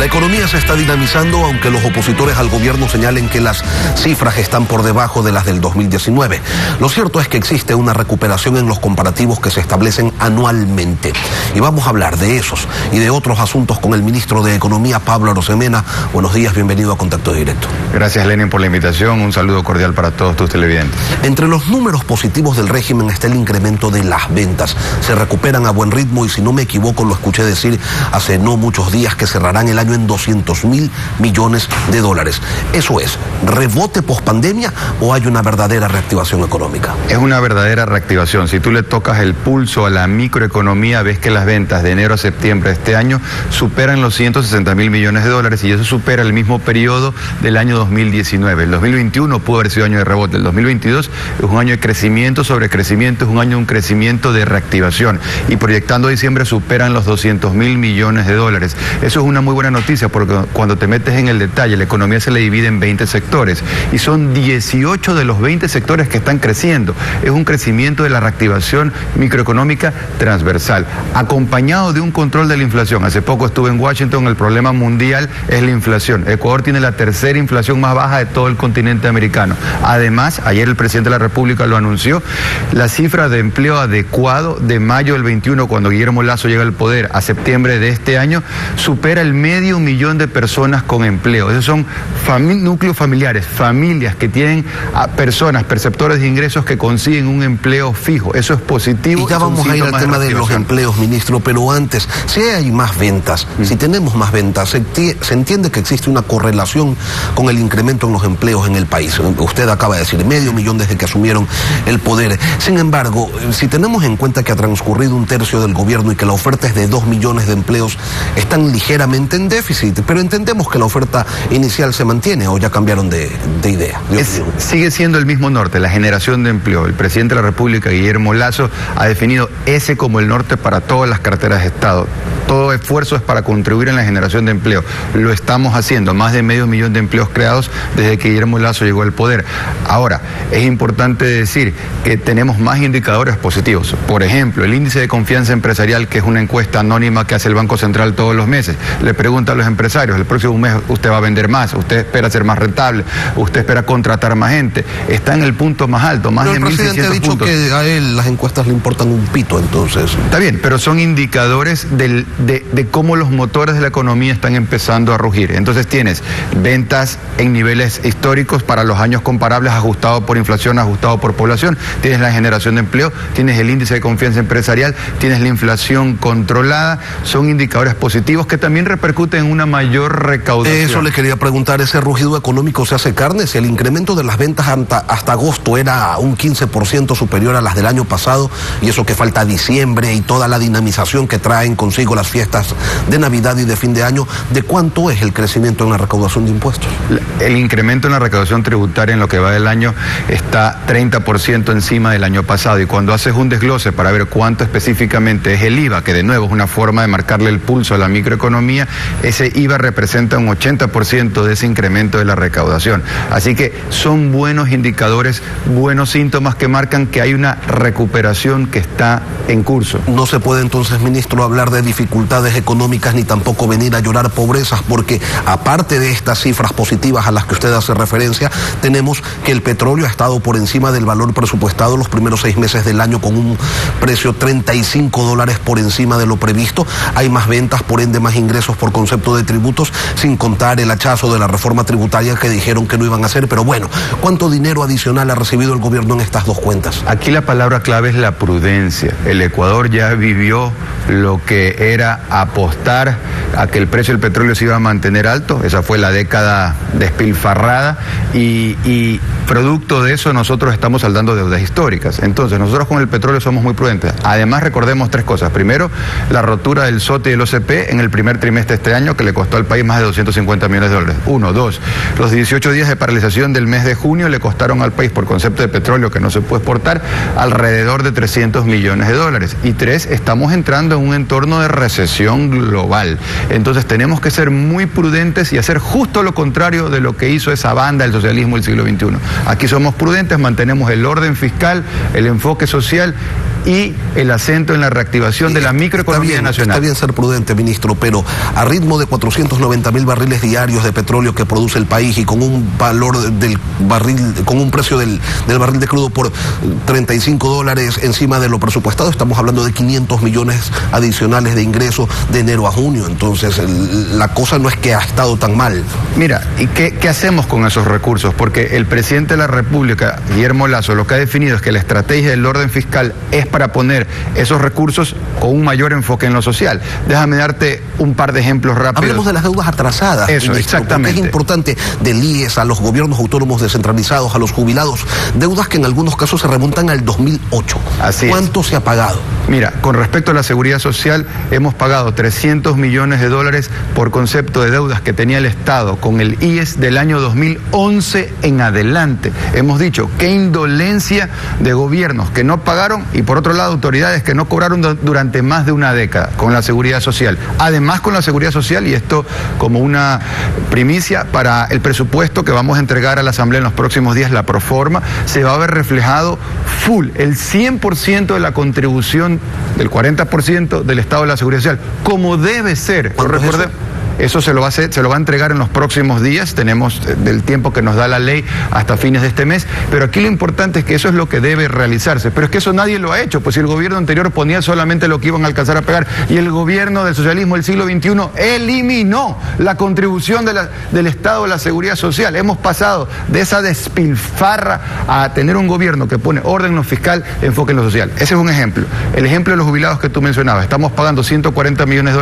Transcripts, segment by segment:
La economía se está dinamizando, aunque los opositores al gobierno señalen que las cifras están por debajo de las del 2019. Lo cierto es que existe una recuperación en los comparativos que se establecen anualmente. Y vamos a hablar de esos y de otros asuntos con el ministro de Economía, Pablo Arosemena. Buenos días, bienvenido a Contacto Directo. Gracias, Lenin, por la invitación. Un saludo cordial para todos tus televidentes. Entre los números positivos del régimen está el incremento de las ventas. Se recuperan a buen ritmo y, si no me equivoco, lo escuché decir hace no muchos días que cerrarán el año en 200.000 millones de dólares. ¿Eso es rebote pospandemia o hay una verdadera reactivación económica? Es una verdadera reactivación. Si tú le tocas el pulso a la microeconomía, ves que las ventas de enero a septiembre de este año superan los 160.000 millones de dólares y eso supera el mismo periodo del año 2019. El 2021 pudo haber sido año de rebote. El 2022 es un año de crecimiento sobre crecimiento, es un año de un crecimiento de reactivación y proyectando diciembre superan los 200.000 millones de dólares. Eso es una muy buena noticia porque cuando te metes en el detalle, la economía se le divide en 20 sectores y son 18 de los 20 sectores que están creciendo. Es un crecimiento de la reactivación microeconómica transversal, acompañado de un control de la inflación. Hace poco estuve en Washington, el problema mundial es la inflación. Ecuador tiene la tercera inflación más baja de todo el continente americano. Además, ayer el presidente de la República lo anunció, la cifra de empleo adecuado de mayo del 21, cuando Guillermo Lasso llega al poder, a septiembre de este año, supera el 500.000 de personas con empleo. Esos son núcleos familiares, familias que tienen a personas, perceptores de ingresos que consiguen un empleo fijo. Eso es positivo. Y ya vamos a ir al tema de los empleos, ministro, pero antes, si hay más ventas, si tenemos más ventas, se entiende que existe una correlación con el incremento en los empleos en el país. Usted acaba de decir 500.000 desde que asumieron el poder. Sin embargo, si tenemos en cuenta que ha transcurrido un tercio del gobierno y que la oferta es de 2 millones de empleos, están ligeramente en déficit, pero entendemos que la oferta inicial se mantiene o ya cambiaron de idea. Sigue siendo el mismo norte, la generación de empleo. El presidente de la República, Guillermo Lasso, ha definido ese como el norte para todas las carteras de Estado. Todo esfuerzo es para contribuir en la generación de empleo. Lo estamos haciendo, más de 500.000 de empleos creados desde que Guillermo Lasso llegó al poder. Ahora, es importante decir que tenemos más indicadores positivos. Por ejemplo, el índice de confianza empresarial, que es una encuesta anónima que hace el Banco Central todos los meses, le pregunta a los empresarios, el próximo mes usted va a vender más, usted espera ser más rentable, usted espera contratar más gente, está en el punto más alto, más de 1.600 puntos. El presidente ha dicho que a él las encuestas le importan un pito, entonces. Está bien, pero son indicadores de cómo los motores de la economía están empezando a rugir. Entonces tienes ventas en niveles históricos para los años comparables, ajustado por inflación, ajustado por población, tienes la generación de empleo, tienes el índice de confianza empresarial, tienes la inflación controlada, son indicadores positivos que también repercuten en una mayor recaudación. Eso le quería preguntar, ¿ese rugido económico se hace carne? Si el incremento de las ventas hasta agosto era un 15% superior a las del año pasado, y eso que falta diciembre y toda la dinamización que traen consigo las fiestas de Navidad y de fin de año, ¿de cuánto es el crecimiento en la recaudación de impuestos? El incremento en la recaudación tributaria en lo que va del año está 30% encima del año pasado, y cuando haces un desglose para ver cuánto específicamente es el IVA, que de nuevo es una forma de marcarle el pulso a la microeconomía, ese IVA representa un 80% de ese incremento de la recaudación. Así que son buenos indicadores, buenos síntomas que marcan que hay una recuperación que está en curso. No se puede entonces, ministro, hablar de dificultades económicas ni tampoco venir a llorar pobrezas, porque aparte de estas cifras positivas a las que usted hace referencia, tenemos que el petróleo ha estado por encima del valor presupuestado los primeros 6 meses del año, con un precio $35 por encima de lo previsto. Hay más ventas, por ende más ingresos por concepto de tributos, sin contar el hachazo de la reforma tributaria que dijeron que no iban a hacer. Pero bueno, ¿cuánto dinero adicional ha recibido el gobierno en estas dos cuentas? Aquí la palabra clave es la prudencia. El Ecuador ya vivió lo que era apostar a que el precio del petróleo se iba a mantener alto. Esa fue la década despilfarrada y producto de eso nosotros estamos saldando deudas históricas. Entonces nosotros con el petróleo somos muy prudentes. Además recordemos 3 cosas. Primero, la rotura del SOTE y del OCP en el primer trimestre de este año, que le costó al país más de 250 millones de dólares. 1, 2, los 18 días de paralización del mes de junio le costaron al país, por concepto de petróleo que no se puede exportar, alrededor de 300 millones de dólares. Y 3, estamos entrando en un entorno de recesión global. Entonces tenemos que ser muy prudentes y hacer justo lo contrario de lo que hizo esa banda del socialismo del siglo XXI. Aquí somos prudentes, mantenemos el orden fiscal, el enfoque social y el acento en la reactivación de la microeconomía nacional. Está bien ser prudente, ministro, pero a ritmo de 490.000 barriles diarios de petróleo que produce el país y con un valor del barril, con un precio del barril de crudo por $35 encima de lo presupuestado, estamos hablando de 500 millones adicionales de ingresos de enero a junio. Entonces, la cosa no es que ha estado tan mal. Mira, ¿y qué hacemos con esos recursos? Porque el presidente de la República, Guillermo Lasso, lo que ha definido es que la estrategia del orden fiscal es para poner esos recursos con un mayor enfoque en lo social. Déjame darte un par de ejemplos rápidos. Hablemos de las deudas atrasadas. Eso, ministro, exactamente. Es importante, del IES a los gobiernos autónomos descentralizados, a los jubilados, deudas que en algunos casos se remontan al 2008. Así ¿Cuánto se ha pagado? Mira, con respecto a la seguridad social, hemos pagado $300 millones por concepto de deudas que tenía el Estado con el IES del año 2011 en adelante. Hemos dicho, qué indolencia de gobiernos que no pagaron y por otro lado autoridades que no cobraron durante más de una década con la seguridad social. Además, con la seguridad social, y esto como una primicia para el presupuesto que vamos a entregar a la Asamblea en los próximos días, la proforma, se va a ver reflejado full, el 100% de la contribución del 40% del Estado de la Seguridad Social, como debe ser. Eso se lo va a entregar en los próximos días, tenemos del tiempo que nos da la ley hasta fines de este mes, pero aquí lo importante es que eso es lo que debe realizarse, pero es que eso nadie lo ha hecho, pues si el gobierno anterior ponía solamente lo que iban a alcanzar a pagar y el gobierno del socialismo del siglo XXI eliminó la contribución del Estado a la Seguridad Social. Hemos pasado de esa despilfarra a tener un gobierno que pone orden en lo fiscal, enfoque en lo social. Ese es un ejemplo. El ejemplo de los jubilados que tú mencionabas, estamos pagando $140 millones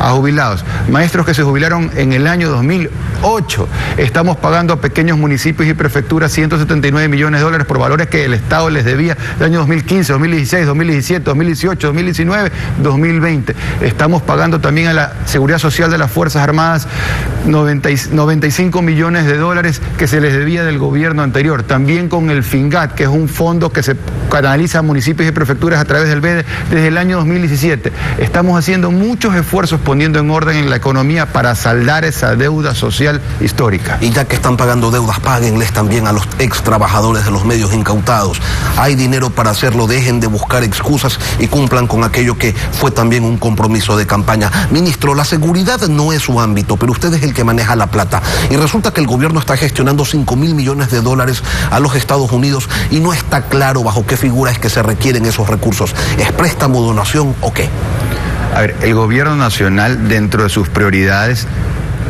a jubilados, maestros que se jubilaron en el año 2008. Estamos pagando a pequeños municipios y prefecturas $179 millones por valores que el Estado les debía del año 2015, 2016, 2017, 2018, 2019, 2020. Estamos pagando también a la Seguridad Social de las Fuerzas Armadas $95 millones que se les debía del gobierno anterior. También con el FINGAT, que es un fondo que se canaliza a municipios y prefecturas a través del BEDE desde el año 2017. Estamos haciendo muchos esfuerzos poniendo en orden en la economía para saldar esa deuda social histórica. Y ya que están pagando deudas, páguenles también a los ex trabajadores de los medios incautados. Hay dinero para hacerlo, dejen de buscar excusas y cumplan con aquello que fue también un compromiso de campaña. Ministro, la seguridad no es su ámbito, pero usted es el que maneja la plata. Y resulta que el gobierno está gestionando $5.000 millones a los Estados Unidos y no está claro bajo qué figura es que se requieren esos recursos. ¿Es préstamo, donación o qué? A ver, el gobierno nacional, dentro de sus prioridades,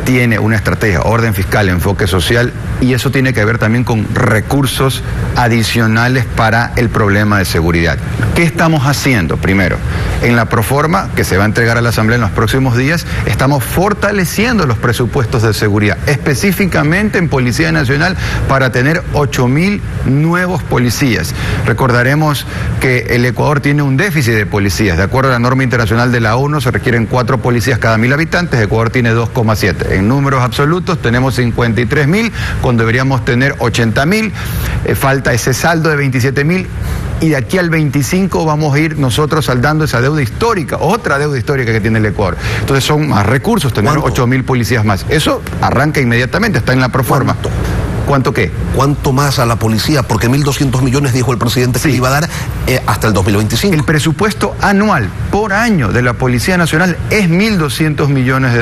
tiene una estrategia, orden fiscal, enfoque social, y eso tiene que ver también con recursos adicionales para el problema de seguridad. ¿Qué estamos haciendo? Primero, en la proforma que se va a entregar a la Asamblea en los próximos días, estamos fortaleciendo los presupuestos de seguridad, específicamente en Policía Nacional, para tener 8.000 nuevos policías. Recordaremos que el Ecuador tiene un déficit de policías. De acuerdo a la norma internacional de la ONU, se requieren 4 policías cada 1.000 habitantes, Ecuador tiene 2,7. En números absolutos tenemos 53.000, cuando deberíamos tener 80.000, falta ese saldo de 27.000, y de aquí al 25 vamos a ir nosotros saldando esa deuda histórica, otra deuda histórica que tiene el Ecuador. Entonces son más recursos, tener 8.000 policías más. Eso arranca inmediatamente, está en la proforma. ¿Cuánto qué? ¿Cuánto más a la policía? Porque 1.200 millones dijo el presidente que iba a dar hasta el 2025. El presupuesto anual por año de la Policía Nacional es $1.200 millones.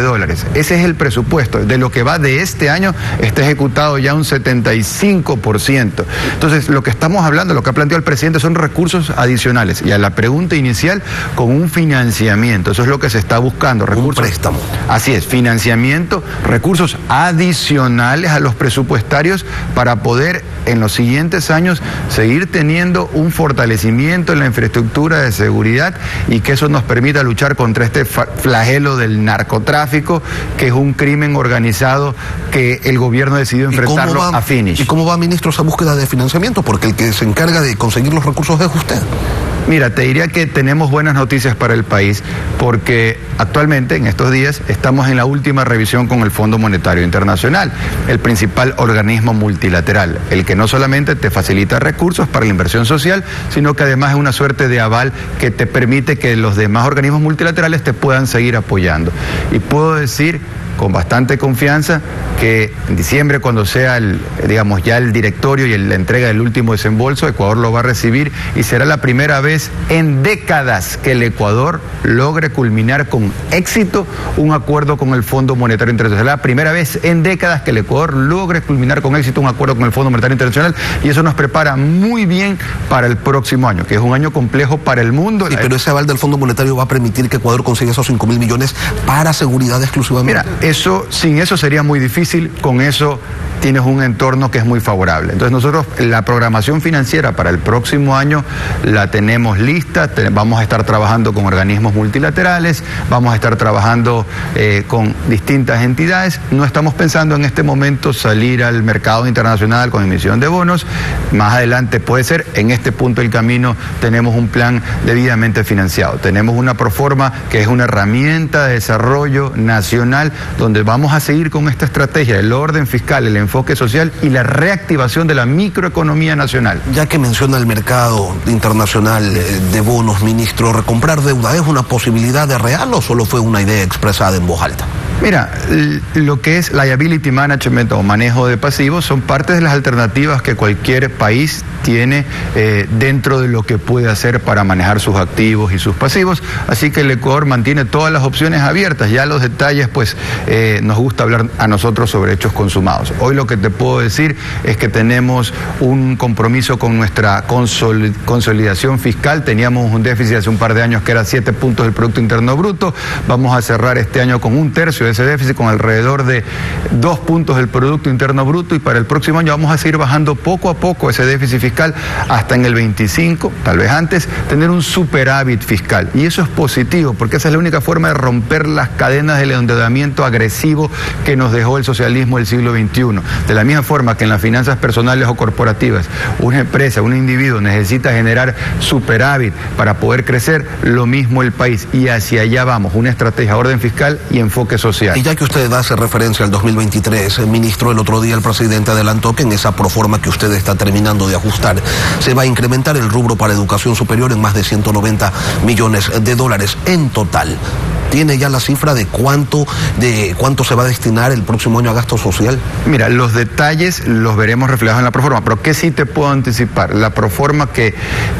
Ese es el presupuesto. De lo que va de este año está ejecutado ya un 75%. Entonces, lo que estamos hablando, lo que ha planteado el presidente son recursos adicionales. Y a la pregunta inicial, con un financiamiento. Eso es lo que se está buscando. Un préstamo. Así es, financiamiento, recursos adicionales a los presupuestarios para poder en los siguientes años seguir teniendo un fortalecimiento en la infraestructura de seguridad y que eso nos permita luchar contra este flagelo del narcotráfico, que es un crimen organizado que el gobierno decidió enfrentarlo a finish. ¿Y cómo va, ministro, esa búsqueda de financiamiento? Porque el que se encarga de conseguir los recursos es usted. Mira, te diría que tenemos buenas noticias para el país, porque actualmente, en estos días, estamos en la última revisión con el Fondo Monetario Internacional, el principal organismo multilateral, el que no solamente te facilita recursos para la inversión social, sino que además es una suerte de aval que te permite que los demás organismos multilaterales te puedan seguir apoyando. Y puedo decir con bastante confianza que en diciembre, cuando sea ya el directorio y la entrega del último desembolso, Ecuador lo va a recibir y será la primera vez en décadas que el Ecuador logre culminar con éxito un acuerdo con el Fondo Monetario Internacional. La primera vez en décadas que el Ecuador logre culminar con éxito un acuerdo con el Fondo Monetario Internacional, y eso nos prepara muy bien para el próximo año, que es un año complejo para el mundo. Sí, pero ese aval del Fondo Monetario va a permitir que Ecuador consiga esos 5.000 millones para seguridad exclusivamente. Mira, sin eso sería muy difícil, con eso tienes un entorno que es muy favorable. Entonces nosotros la programación financiera para el próximo año la tenemos lista, vamos a estar trabajando con organismos multilaterales, vamos a estar trabajando con distintas entidades. No estamos pensando en este momento salir al mercado internacional con emisión de bonos. Más adelante puede ser. En este punto del camino tenemos un plan debidamente financiado. Tenemos una proforma que es una herramienta de desarrollo nacional donde vamos a seguir con esta estrategia, el orden fiscal, el enfoque social y la reactivación de la microeconomía nacional. Ya que menciona el mercado internacional de bonos, ministro, ¿recomprar deuda es una posibilidad real o solo fue una idea expresada en voz alta? Mira, lo que es liability management o manejo de pasivos son parte de las alternativas que cualquier país tiene dentro de lo que puede hacer para manejar sus activos y sus pasivos, así que el Ecuador mantiene todas las opciones abiertas. Ya los detalles, pues nos gusta hablar a nosotros sobre hechos consumados. Hoy lo que te puedo decir es que tenemos un compromiso con nuestra consolidación fiscal. Teníamos un déficit hace un par de años que era 7 puntos del Producto Interno Bruto. Vamos a cerrar este año con 1/3 de ese déficit, con alrededor de 2 puntos del Producto Interno Bruto, y para el próximo año vamos a seguir bajando poco a poco ese déficit fiscal hasta en el 25, tal vez antes, tener un superávit fiscal. Y eso es positivo, porque esa es la única forma de romper las cadenas del endeudamiento agresivo que nos dejó el socialismo del siglo XXI. De la misma forma que en las finanzas personales o corporativas, una empresa, un individuo necesita generar superávit para poder crecer, lo mismo el país. Y hacia allá vamos, una estrategia, orden fiscal y enfoque social. Y ya que usted hace referencia al 2023, ministro, el otro día el presidente adelantó que en esa proforma que usted está terminando de ajustar, se va a incrementar el rubro para educación superior en más de 190 millones de dólares en total. ¿Tiene ya la cifra de cuánto se va a destinar el próximo año a gasto social? Mira, los detalles los veremos reflejados en la proforma, pero ¿qué sí te puedo anticipar? La proforma, que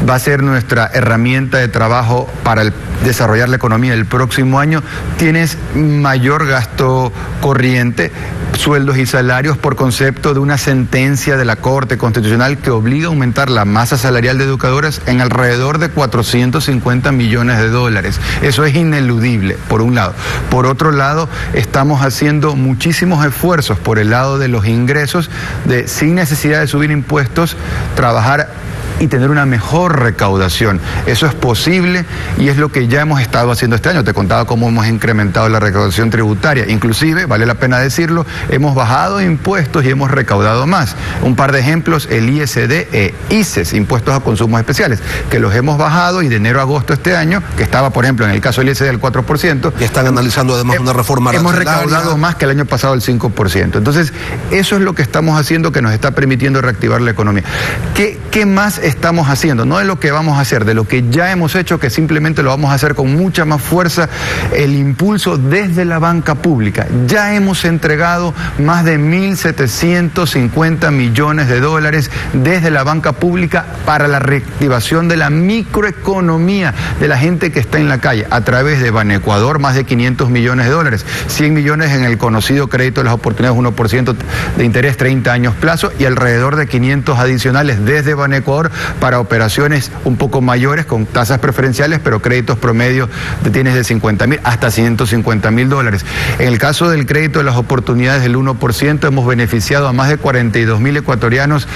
va a ser nuestra herramienta de trabajo para desarrollar la economía del próximo año, tienes mayor gasto corriente, sueldos y salarios por concepto de una sentencia de la Corte Constitucional que obliga a aumentar la masa salarial de educadoras en alrededor de 450 millones de dólares. Eso es ineludible, por un lado. Por otro lado, estamos haciendo muchísimos esfuerzos por el lado de los ingresos, sin necesidad de subir impuestos, trabajar y tener una mejor recaudación. Eso es posible y es lo que ya hemos estado haciendo este año. Te contaba cómo hemos incrementado la recaudación tributaria. Inclusive, vale la pena decirlo, hemos bajado impuestos y hemos recaudado más. Un par de ejemplos: el ISD e ICES, impuestos a consumos especiales, que los hemos bajado, y de enero a agosto este año, que estaba, por ejemplo, en el caso del ISD del 4%. Que están analizando además una reforma arancelaria. Hemos recaudado más que el año pasado, el 5%. Entonces, eso es lo que estamos haciendo, que nos está permitiendo reactivar la economía. ¿Qué más estamos haciendo? No de lo que vamos a hacer, de lo que ya hemos hecho, que simplemente lo vamos a hacer con mucha más fuerza, el impulso desde la banca pública. Ya hemos entregado más de 1.750 millones de dólares desde la banca pública para la reactivación de la microeconomía de la gente que está en la calle, a través de Banecuador, más de 500 millones de dólares, 100 millones en el conocido crédito de las oportunidades, 1% de interés, 30 años plazo, y alrededor de 500 adicionales desde Banecuador para operaciones un poco mayores, con tasas preferenciales, pero créditos promedio tienes de 50.000 hasta 150.000 dólares. En el caso del crédito de las oportunidades del 1%, hemos beneficiado a más de 42.000 ecuatorianos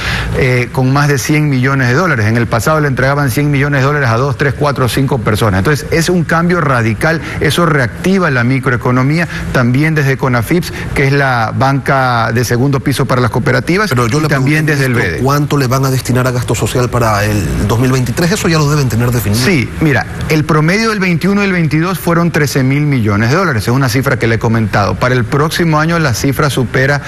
con más de 100 millones de dólares. En el pasado le entregaban 100 millones de dólares a 2, 3, 4 o 5 personas. Entonces, es un cambio radical. Eso reactiva la microeconomía, también desde CONAFIPS, que es la banca de segundo piso para las cooperativas, pero yo y también desde el BEDE. ¿Cuánto le van a destinar a gasto social social para el 2023, eso ya lo deben tener definido. Sí, mira, el promedio del 21 y el 22 fueron 13.000 millones de dólares, es una cifra que le he comentado. Para el próximo año la cifra supera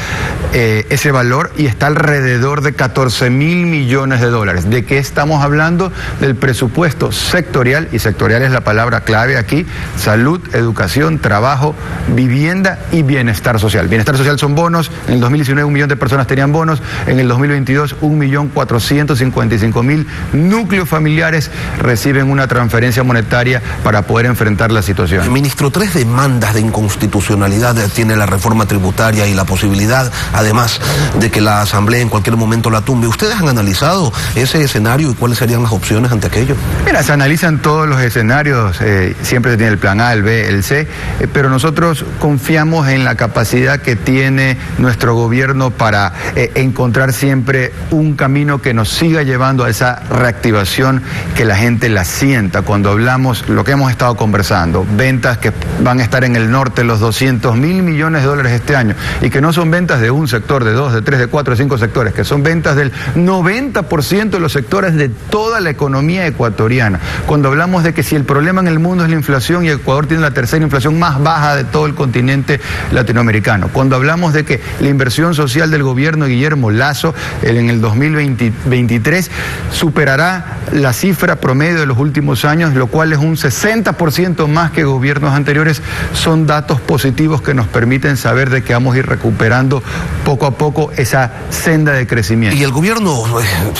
ese valor y está alrededor de 14.000 millones de dólares. ¿De qué estamos hablando? Del presupuesto sectorial, y sectorial es la palabra clave aquí: salud, educación, trabajo, vivienda y bienestar social. Bienestar social son bonos. En el 2019 1 millón de personas tenían bonos, en el 2022 1.455.000 núcleos familiares reciben una transferencia monetaria para poder enfrentar la situación. Ministro, 3 demandas de inconstitucionalidad tiene la reforma tributaria y la posibilidad, además, de que la Asamblea en cualquier momento la tumbe. ¿Ustedes han analizado ese escenario y cuáles serían las opciones ante aquello? Mira, se analizan todos los escenarios, siempre se tiene el plan A, el B, el C, pero nosotros confiamos en la capacidad que tiene nuestro gobierno para encontrar siempre un camino que nos siga llevando a esa reactivación, que la gente la sienta. Cuando hablamos, lo que hemos estado conversando, ventas que van a estar en el norte, los 200.000 millones de dólares este año, y que no son ventas de un sector, de 2, de 3, de 4, de 5 sectores, que son ventas del 90% de los sectores de toda la economía ecuatoriana. Cuando hablamos de que si el problema en el mundo es la inflación y Ecuador tiene la tercera inflación más baja de todo el continente latinoamericano. Cuando hablamos de que la inversión social del gobierno de Guillermo Lasso en el 2023 superará la cifra promedio de los últimos años, lo cual es un 60% más que gobiernos anteriores, son datos positivos que nos permiten saber de que vamos a ir recuperando poco a poco esa senda de crecimiento. Y el gobierno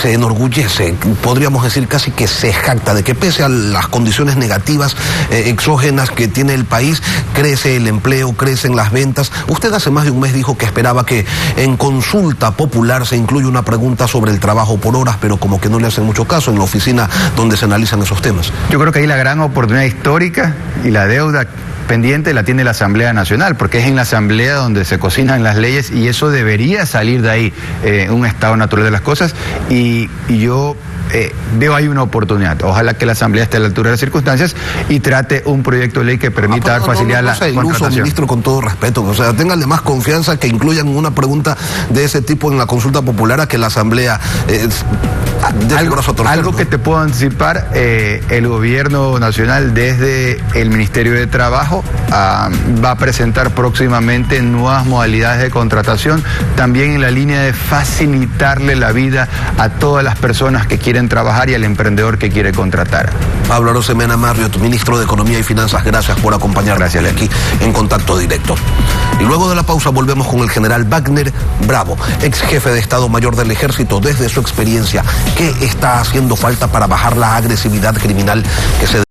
se enorgullece, podríamos decir casi que se jacta de que pese a las condiciones negativas, exógenas que tiene el país, crece el empleo, crecen las ventas. Usted hace más de un mes dijo que esperaba que en consulta popular se incluya una pregunta sobre el trabajo por horas, pero como que no le hacen mucho caso en la oficina donde se analizan esos temas. Yo creo que ahí la gran oportunidad histórica y la deuda pendiente la tiene la Asamblea Nacional, porque es en la Asamblea donde se cocinan las leyes y eso debería salir de ahí, un estado natural de las cosas, y yo veo ahí una oportunidad. Ojalá que la Asamblea esté a la altura de las circunstancias y trate un proyecto de ley que permita dar facilidad a la contratación. Ministro, con todo respeto, o sea, ténganle más confianza que incluyan una pregunta de ese tipo en la consulta popular a que la Asamblea algo que te puedo anticipar, el gobierno nacional desde el Ministerio de Trabajo va a presentar próximamente nuevas modalidades de contratación, también en la línea de facilitarle la vida a todas las personas que quieren trabajar y al emprendedor que quiere contratar. Pablo Arosemena Marriott, ministro de Economía y Finanzas, gracias por acompañarnos aquí en Contacto Directo. Y luego de la pausa volvemos con el general Wagner Bravo, ex jefe de Estado Mayor del Ejército, desde su experiencia. ¿Qué está haciendo falta para bajar la agresividad criminal que se